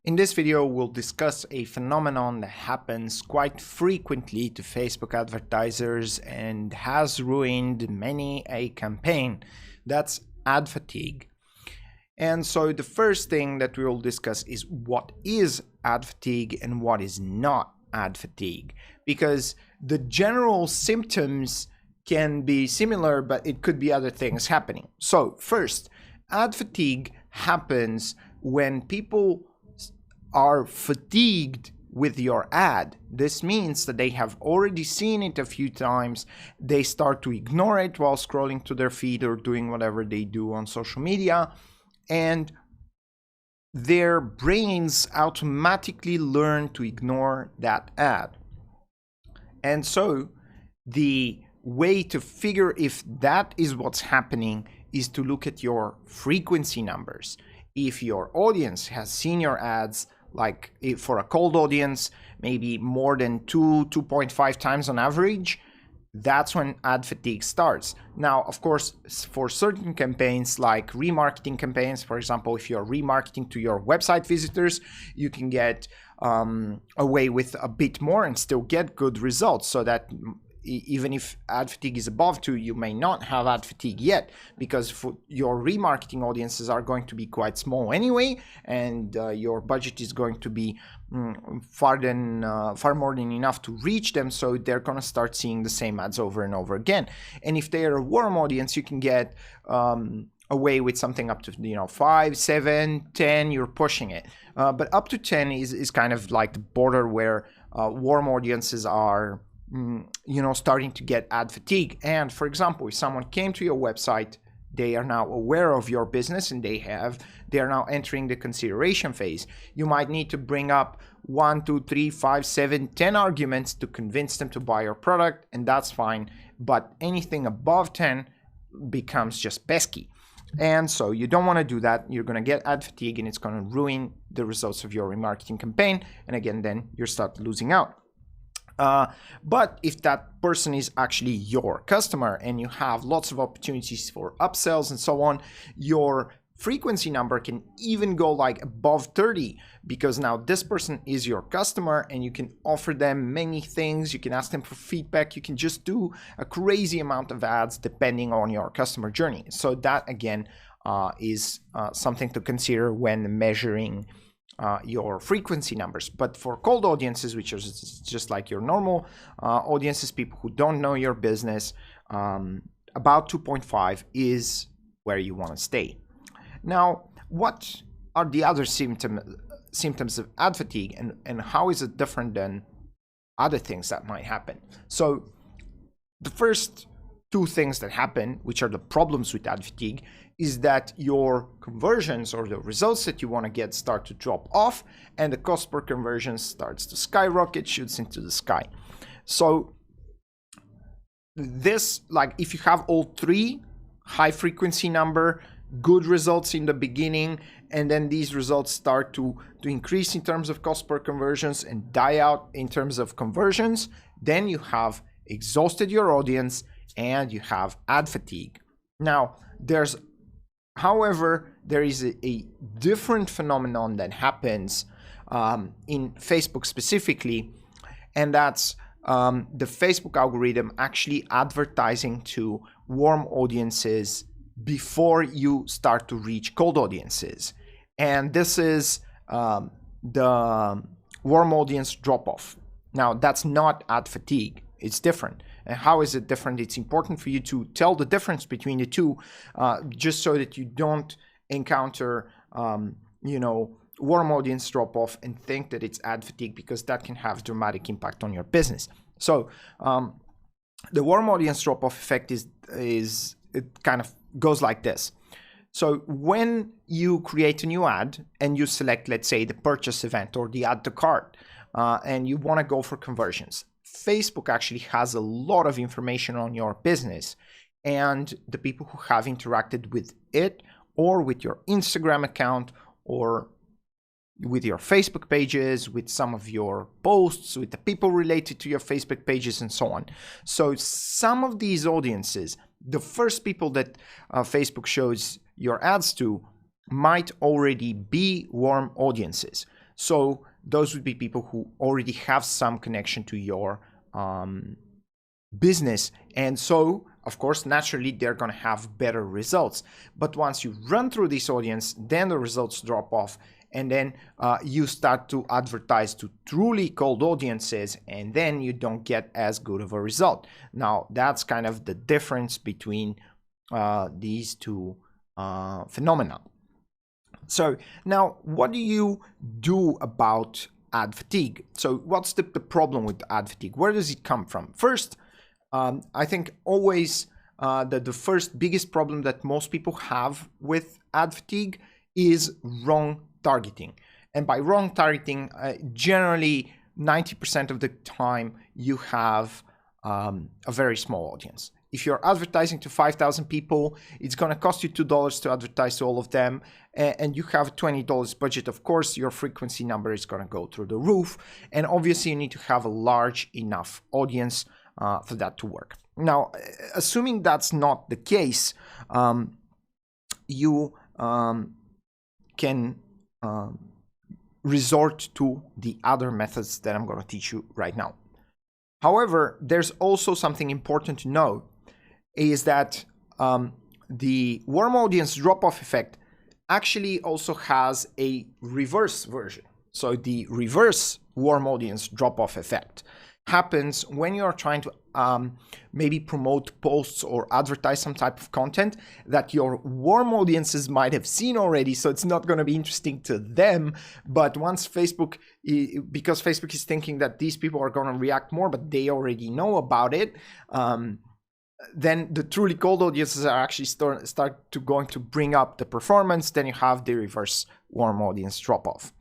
In this video, we'll discuss a phenomenon that happens quite frequently to Facebook advertisers and has ruined many a campaign. That's ad fatigue. And so the first thing that we will discuss is what is ad fatigue and what is not ad fatigue, because the general symptoms can be similar, but it could be other things happening. So first, ad fatigue happens when people are fatigued with your ad. This means that they have already seen it a few times. They start to ignore it while scrolling to their feed or doing whatever they do on social media, and their brains automatically learn to ignore that ad. And so the way to figure if that is what's happening is to look at your frequency numbers. If your audience has seen your ads, like if for a cold audience, maybe more than 2.5 times on average, that's when ad fatigue starts. Now, of course, for certain campaigns like remarketing campaigns, for example, if you're remarketing to your website visitors, you can get away with a bit more and still get good results, so that even if ad fatigue is above 2, you may not have ad fatigue yet, because your remarketing audiences are going to be quite small anyway, and your budget is going to be far more than enough to reach them, so they're going to start seeing the same ads over and over again. And if they are a warm audience, you can get away with something up to 5, 7, 10, you're pushing it. But up to 10 is kind of like the border where warm audiences are starting to get ad fatigue. And for example, if someone came to your website, they are now aware of your business and they are now entering the consideration phase. You might need to bring up 1, 2, 3, 5, 7, 10 arguments to convince them to buy your product, and that's fine. But anything above 10 becomes just pesky. And so you don't want to do that. You're going to get ad fatigue and it's going to ruin the results of your remarketing campaign. And again, then you start losing out. But if that person is actually your customer and you have lots of opportunities for upsells and so on, your frequency number can even go like above 30, because now this person is your customer and you can offer them many things. You can ask them for feedback. You can just do a crazy amount of ads depending on your customer journey. So that again is something to consider when measuring your frequency numbers. But for cold audiences, which is just like your normal audiences, people who don't know your business, about 2.5 is where you want to stay. Now, what are the other symptoms of ad fatigue, and how is it different than other things that might happen? So the first two things that happen, which are the problems with ad fatigue, is that your conversions or the results that you want to get start to drop off, and the cost per conversion starts to skyrocket, shoots into the sky. So this, like if you have all three, high frequency number, good results in the beginning, and then these results start to increase in terms of cost per conversions and die out in terms of conversions, then you have exhausted your audience and you have ad fatigue. Now, however, there is a different phenomenon that happens in Facebook specifically, and that's the Facebook algorithm actually advertising to warm audiences before you start to reach cold audiences. And this is the warm audience drop-off. Now, that's not ad fatigue. It's different. And how is it different? It's important for you to tell the difference between the two, just so that you don't encounter, warm audience drop-off and think that it's ad fatigue, because that can have dramatic impact on your business. So the warm audience drop-off effect is it kind of goes like this. So when you create a new ad and you select, let's say, the purchase event or the add to cart, and you want to go for conversions, Facebook actually has a lot of information on your business and the people who have interacted with it, or with your Instagram account, or with your Facebook pages, with some of your posts, with the people related to your Facebook pages, and so on. So some of these audiences, the first people that Facebook shows your ads to, might already be warm audiences. So those would be people who already have some connection to your business, and so of course naturally they're going to have better results. But once you run through this audience, then the results drop off, and then you start to advertise to truly cold audiences, and then you don't get as good of a result. Now that's kind of the difference between these two phenomena. So now what do you do about ad fatigue? So what's the problem with ad fatigue? Where does it come from? First, I think always the first biggest problem that most people have with ad fatigue is wrong targeting. And by wrong targeting, generally 90% of the time you have a very small audience. If you're advertising to 5,000 people, it's going to cost you $2 to advertise to all of them, and you have a $20 budget. Of course, your frequency number is going to go through the roof, and obviously you need to have a large enough audience for that to work. Now, assuming that's not the case, you can resort to the other methods that I'm going to teach you right now. However, there's also something important to know, is that the warm audience drop-off effect actually also has a reverse version. So the reverse warm audience drop-off effect happens when you're trying to maybe promote posts or advertise some type of content that your warm audiences might have seen already, so it's not going to be interesting to them. But once Facebook, because Facebook is thinking that these people are going to react more, but they already know about it, then the truly cold audiences are actually start to going to bring up the performance. Then you have the reverse warm audience drop-off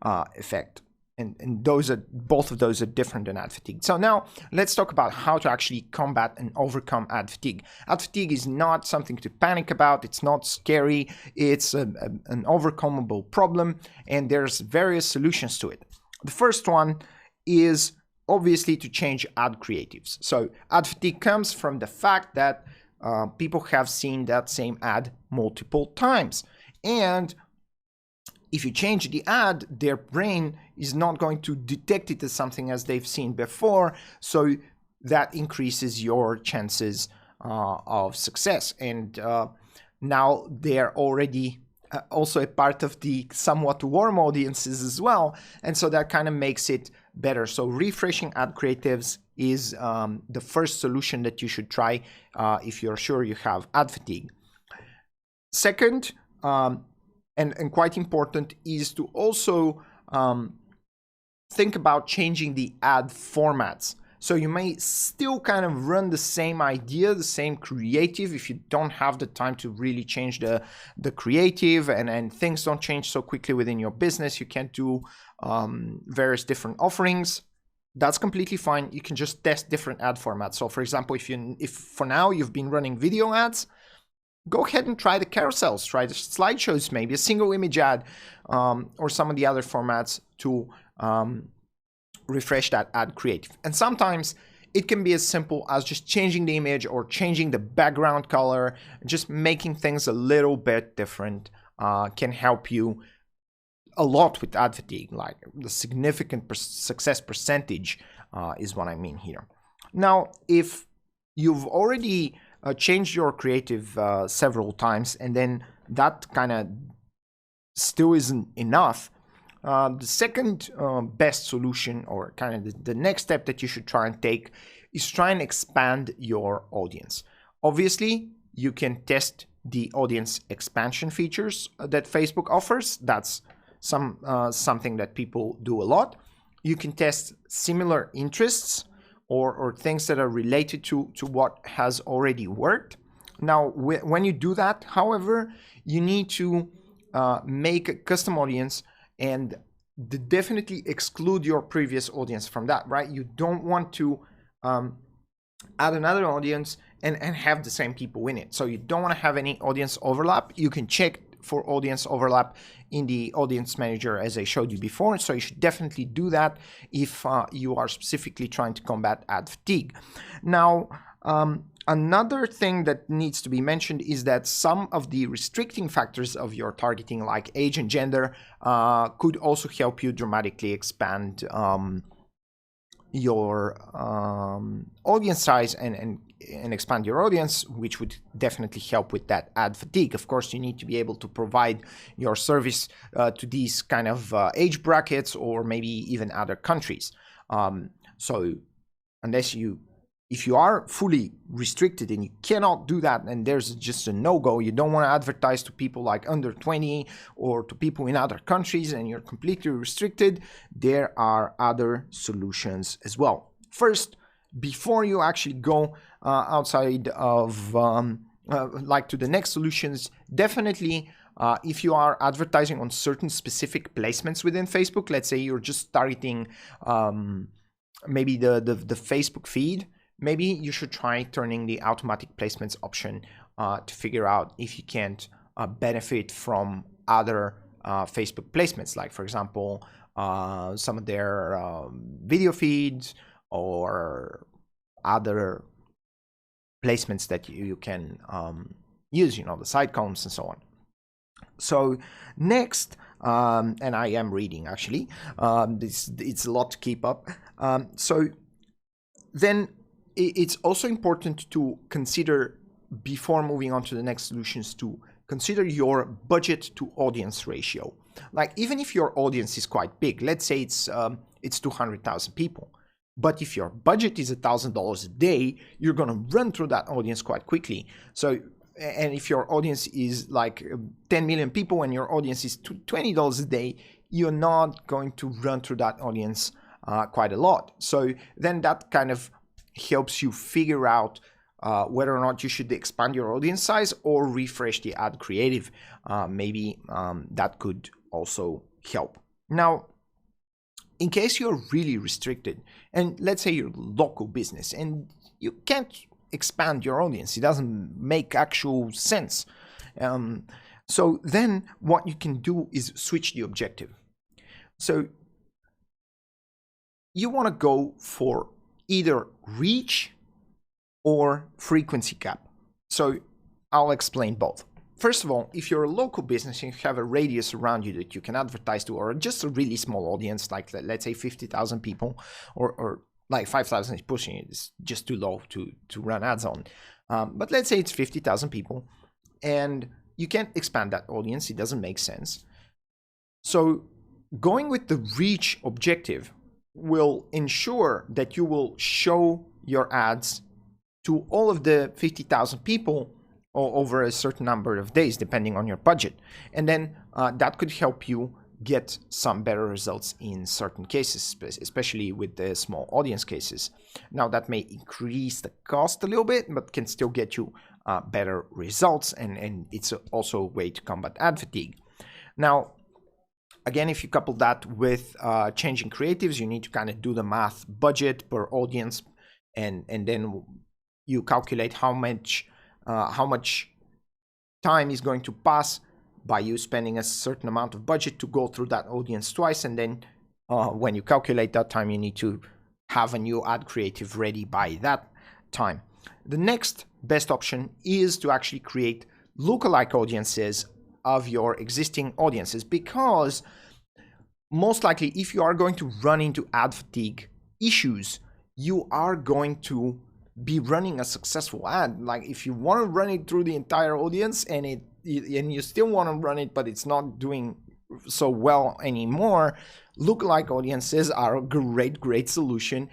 effect. And those are, both of those are different than ad fatigue. So now let's talk about how to actually combat and overcome ad fatigue. Ad fatigue is not something to panic about. It's not scary. It's an overcomable problem, and there's various solutions to it. The first one is obviously to change ad creatives. So ad fatigue comes from the fact that people have seen that same ad multiple times, and if you change the ad, their brain is not going to detect it as something as they've seen before, so that increases your chances of success. And now they're already also a part of the somewhat warm audiences as well, and so that kind of makes it better. So refreshing ad creatives is the first solution that you should try if you're sure you have ad fatigue. Second, and quite important, is to also think about changing the ad formats. So you may still kind of run the same idea, the same creative, if you don't have the time to really change the creative, and things don't change so quickly within your business. You can't do various different offerings. That's completely fine. You can just test different ad formats. So for example, if for now you've been running video ads, go ahead and try the carousels, try the slideshows, maybe a single image ad, or some of the other formats to refresh that ad creative. And sometimes it can be as simple as just changing the image or changing the background color. Just making things a little bit different can help you a lot with ad fatigue. Like the significant success percentage is what I mean here. Now, if you've already changed your creative several times, and then that kind of still isn't enough, the second best solution, or kind of the next step that you should try and take, is try and expand your audience. Obviously, you can test the audience expansion features that Facebook offers. That's something that people do a lot. You can test similar interests or things that are related to what has already worked. Now, when you do that, however, you need to make a custom audience and definitely exclude your previous audience from that, right? You don't want to add another audience and have the same people in it. So you don't want to have any audience overlap. You can check for audience overlap in the audience manager, as I showed you before. So you should definitely do that if you are specifically trying to combat ad fatigue. Now, Another thing that needs to be mentioned is that some of the restricting factors of your targeting, like age and gender, could also help you dramatically expand your audience size and expand your audience, which would definitely help with that ad fatigue. Of course, you need to be able to provide your service to these kind of age brackets, or maybe even other countries. So if you are fully restricted and you cannot do that, and there's just a no-go, you don't want to advertise to people like under 20 or to people in other countries, and you're completely restricted, there are other solutions as well. First, before you actually go outside of like to the next solutions, definitely if you are advertising on certain specific placements within Facebook, let's say you're just targeting maybe the Facebook feed, maybe you should try turning the automatic placements option to figure out if you can't benefit from other Facebook placements, like for example some of their video feeds or other placements that you can use, the side columns and so on. So next, and I am reading actually, it's a lot to keep up. So then it's also important to consider, before moving on to the next solutions, to consider your budget to audience ratio. Like, even if your audience is quite big, let's say it's 200,000 people, but if your budget is $1,000 a day, you're going to run through that audience quite quickly. So, and if your audience is like 10 million people and your audience is $20 a day, you're not going to run through that audience quite a lot. So then that kind of helps you figure out whether or not you should expand your audience size or refresh the ad creative. Maybe that could also help. Now, in case you're really restricted, and let's say you're a local business and you can't expand your audience, it doesn't make actual sense. So then what you can do is switch the objective. So you want to go for either reach or frequency cap. So I'll explain both. First of all, if you're a local business and you have a radius around you that you can advertise to, or just a really small audience, like let's say 50,000 people, or like 5,000 is pushing it, it's just too low to run ads on. But let's say it's 50,000 people and you can't expand that audience, it doesn't make sense. So going with the reach objective will ensure that you will show your ads to all of the 50,000 people over a certain number of days, depending on your budget. And then that could help you get some better results in certain cases, especially with the small audience cases. Now, that may increase the cost a little bit, but can still get you better results. And it's also a way to combat ad fatigue. Now, again, if you couple that with changing creatives, you need to kind of do the math, budget per audience, and then you calculate how much time is going to pass by you spending a certain amount of budget to go through that audience twice. And then when you calculate that time, you need to have a new ad creative ready by that time. The next best option is to actually create lookalike audiences of your existing audiences, because most likely if you are going to run into ad fatigue issues, you are going to be running a successful ad. Like, if you want to run it through the entire audience and you still want to run it, but it's not doing so well anymore, lookalike audiences are a great solution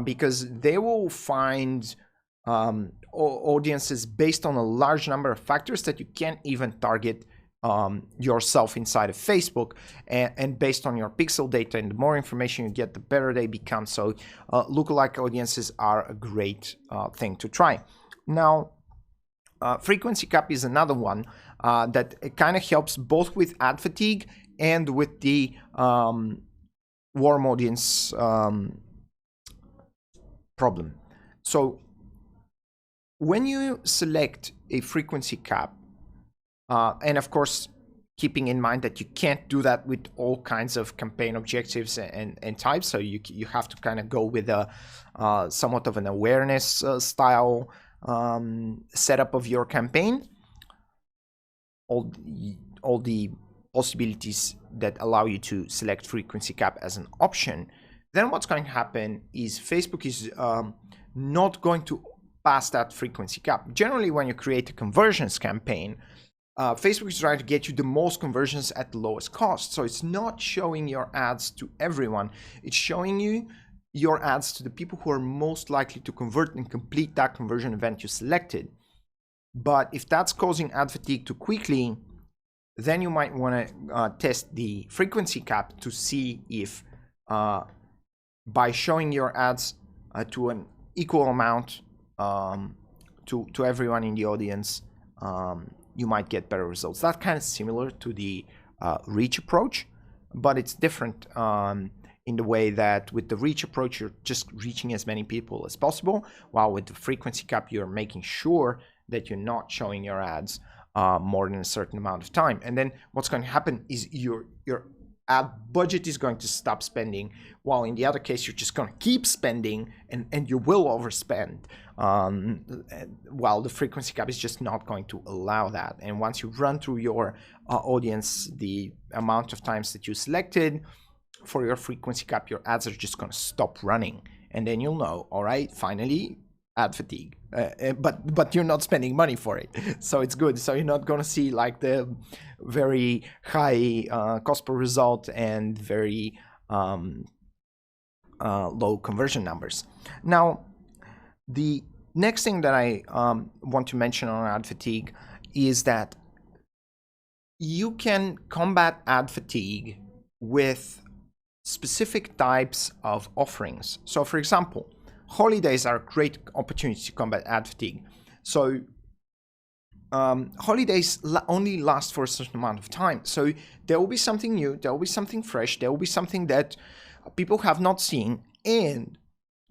because they will find audiences based on a large number of factors that you can't even target yourself inside of Facebook, and based on your pixel data, and the more information you get, the better they become. So lookalike audiences are a great thing to try. Now, frequency cap is another one that kind of helps both with ad fatigue and with the warm audience problem. So when you select a frequency cap, and of course, keeping in mind that you can't do that with all kinds of campaign objectives and types, so you have to kind of go with a somewhat of an awareness style setup of your campaign, all the possibilities that allow you to select frequency cap as an option, then what's going to happen is Facebook is not going to pass that frequency cap. Generally, when you create a conversions campaign, Facebook is trying to get you the most conversions at the lowest cost. So it's not showing your ads to everyone. It's showing you your ads to the people who are most likely to convert and complete that conversion event you selected. But if that's causing ad fatigue too quickly, then you might want to test the frequency cap to see if by showing your ads to an equal amount to everyone in the audience, you might get better results. That's kind of similar to the reach approach, but it's different in the way that with the reach approach, you're just reaching as many people as possible, while with the frequency cap, you're making sure that you're not showing your ads more than a certain amount of time. And then what's going to happen is your ad budget is going to stop spending, while in the other case, you're just going to keep spending and you will overspend, while the frequency cap is just not going to allow that. And once you run through your audience, the amount of times that you selected for your frequency cap, your ads are just going to stop running. And then you'll know, all right, finally, ad fatigue, but you're not spending money for it, so it's good. So you're not going to see like the very high cost per result and very low conversion numbers. Now, the next thing that I want to mention on ad fatigue is that you can combat ad fatigue with specific types of offerings. So for example, holidays are a great opportunity to combat ad fatigue. So holidays only last for a certain amount of time. So there will be something new, there will be something fresh, there will be something that people have not seen, and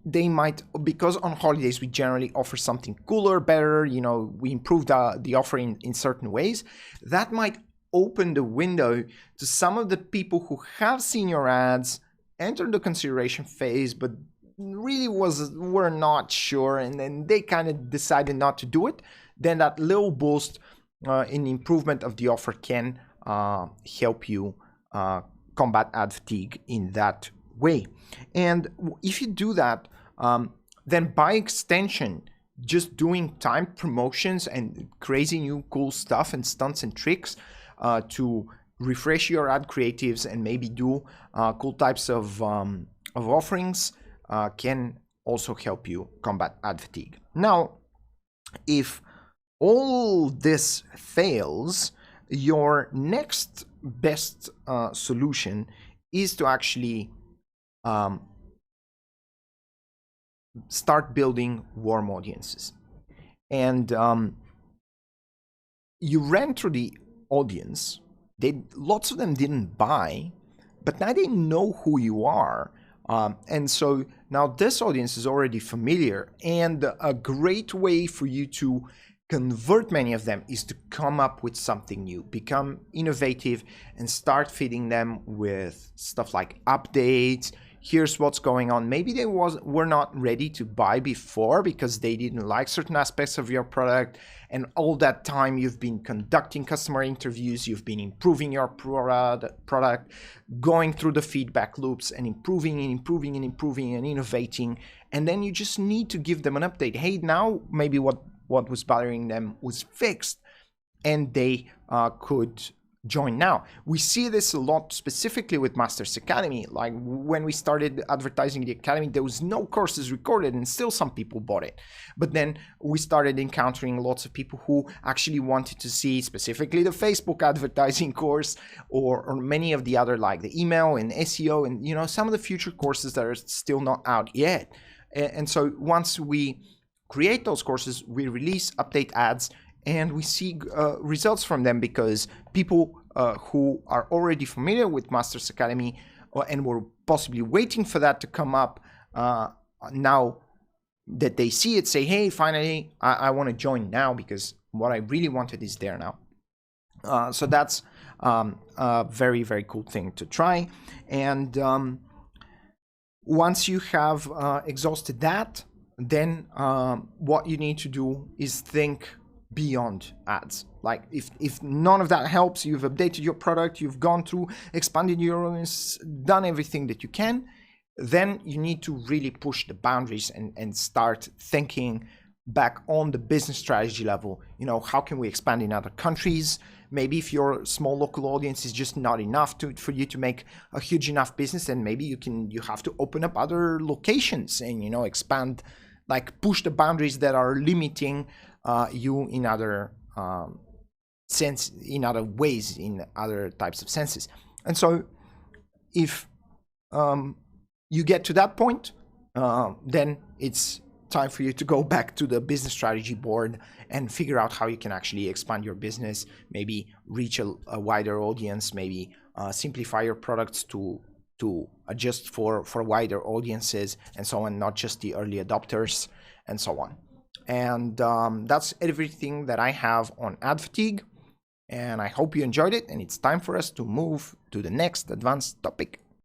they might, because on holidays we generally offer something cooler, better, you know, we improve the offering in certain ways, that might open the window to some of the people who have seen your ads, enter the consideration phase, but really were not sure, and then they kind of decided not to do it. Then that little boost in improvement of the offer can help you combat ad fatigue in that way. And if you do that, then by extension, just doing timed promotions and crazy new cool stuff and stunts and tricks to refresh your ad creatives and maybe do cool types of offerings can also help you combat ad fatigue. Now, if all this fails, your next best solution is to actually start building warm audiences. And you ran through the audience, lots of them didn't buy, but now they know who you are. And so now this audience is already familiar, and a great way for you to convert many of them is to come up with something new, become innovative, and start feeding them with stuff like updates. Here's what's going on. Maybe they were not ready to buy before because they didn't like certain aspects of your product, and all that time you've been conducting customer interviews, you've been improving your product, going through the feedback loops and improving and innovating, and then you just need to give them an update. Hey, now maybe what was bothering them was fixed, and they could join now. We see this a lot specifically with Masters Academy. Like when we started advertising the Academy, there was no courses recorded and still some people bought it. But then we started encountering lots of people who actually wanted to see specifically the Facebook advertising course or many of the other, like the email and SEO and, you know, some of the future courses that are still not out yet. And so once we create those courses, we release update ads, and we see results from them because people who are already familiar with Masters Academy and were possibly waiting for that to come up, now that they see it, say, hey, finally, I want to join now because what I really wanted is there now. So that's a very, very cool thing to try. And once you have exhausted that, then what you need to do is think beyond ads. Like if none of that helps, you've updated your product, you've gone through, expanded your audience, done everything that you can, then you need to really push the boundaries and start thinking back on the business strategy level. You know, how can we expand in other countries? Maybe if your small local audience is just not enough for you to make a huge enough business, then maybe you have to open up other locations and, you know, expand, like push the boundaries that are limiting you in other sense, in other ways, in other types of senses. And so if you get to that point, then it's time for you to go back to the business strategy board and figure out how you can actually expand your business, maybe reach a wider audience, maybe simplify your products to adjust for wider audiences and so on, not just the early adopters and so on. And that's everything that I have on ad fatigue, and I hope you enjoyed it, and it's time for us to move to the next advanced topic.